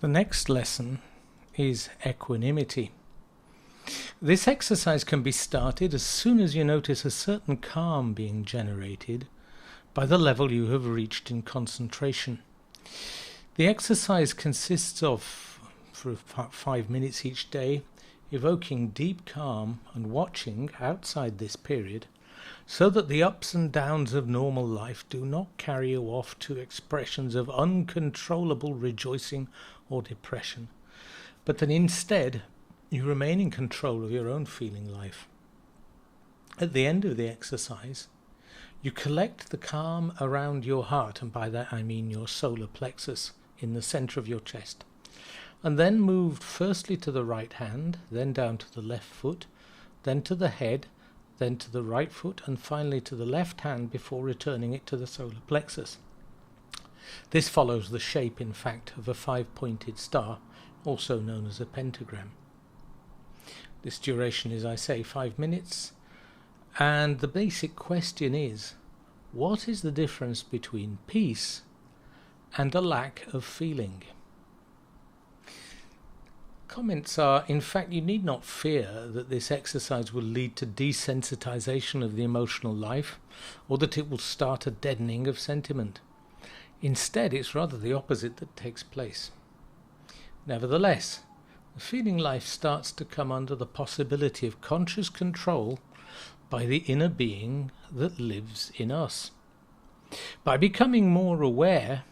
The next lesson is equanimity. This exercise can be started as soon as you notice a certain calm being generated by the level you have reached in concentration. The exercise consists of, for 5 minutes each day, evoking deep calm and watching outside this period so that the ups and downs of normal life do not carry you off to expressions of uncontrollable rejoicing or depression, but that instead you remain in control of your own feeling life. At the end of the exercise, you collect the calm around your heart, and by that I mean your solar plexus in the center of your chest, and then move firstly to the right hand, then down to the left foot, then to the head, then to the right foot, and finally to the left hand before returning it to the solar plexus. This follows the shape, in fact, of a 5-pointed star, also known as a pentagram. This duration is, I say, 5 minutes, and the basic question is, what is the difference between peace and a lack of feeling? Comments are, in fact, you need not fear that this exercise will lead to desensitization of the emotional life, or that it will start a deadening of sentiment. Instead, it's rather the opposite that takes place. Nevertheless, the feeling life starts to come under the possibility of conscious control by the inner being that lives in us. By becoming more aware,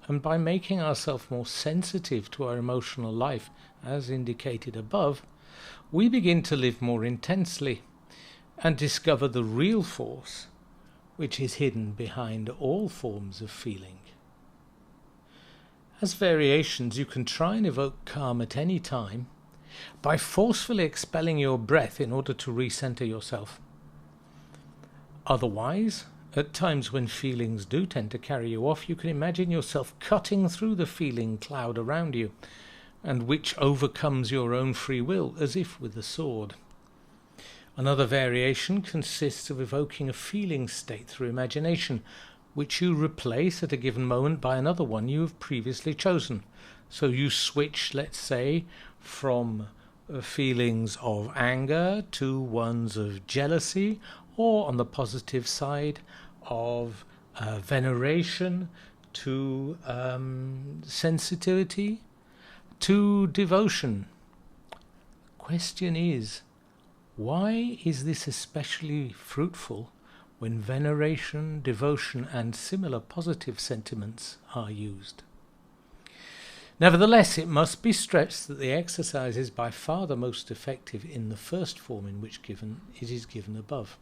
and by making ourselves more sensitive to our emotional life, as indicated above, we begin to live more intensely and discover the real force which is hidden behind all forms of feeling. As variations, you can try and evoke calm at any time by forcefully expelling your breath in order to recenter yourself. Otherwise, at times when feelings do tend to carry you off, you can imagine yourself cutting through the feeling cloud around you, and which overcomes your own free will as if with a sword. Another variation consists of evoking a feeling state through imagination, which you replace at a given moment by another one you have previously chosen. So you switch, let's say, from feelings of anger to ones of jealousy, or on the positive side of veneration to sensitivity to devotion. Question is, why is this especially fruitful when veneration, devotion, and similar positive sentiments are used? Nevertheless, it must be stressed that the exercise is by far the most effective in the first form in which it is given above.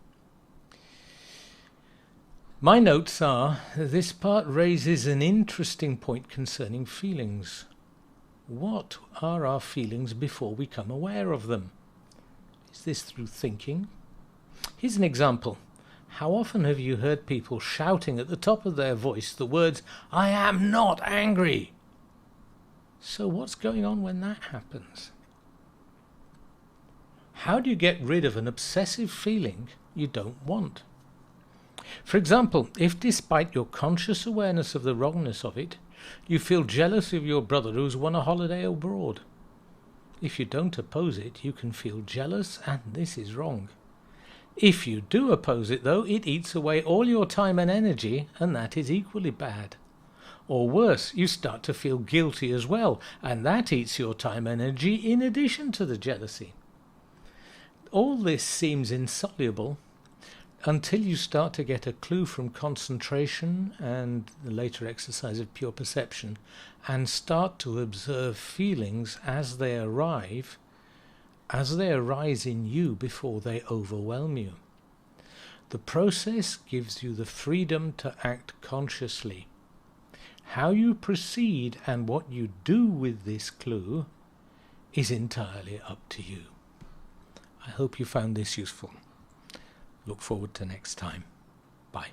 My notes are, this part raises an interesting point concerning feelings. What are our feelings before we become aware of them? Is this through thinking? Here's an example. How often have you heard people shouting at the top of their voice the words, "I am not angry"? So what's going on when that happens? How do you get rid of an obsessive feeling you don't want? For example, if despite your conscious awareness of the wrongness of it, you feel jealous of your brother who's won a holiday abroad. If you don't oppose it, you can feel jealous, and this is wrong. If you do oppose it, though, it eats away all your time and energy, and that is equally bad. Or worse, you start to feel guilty as well, and that eats your time and energy in addition to the jealousy. All this seems insoluble until you start to get a clue from concentration and the later exercise of pure perception, and start to observe feelings as they arise in you before they overwhelm you. The process gives you the freedom to act consciously. How you proceed and what you do with this clue is entirely up to you. I hope you found this useful. Look forward to next time. Bye.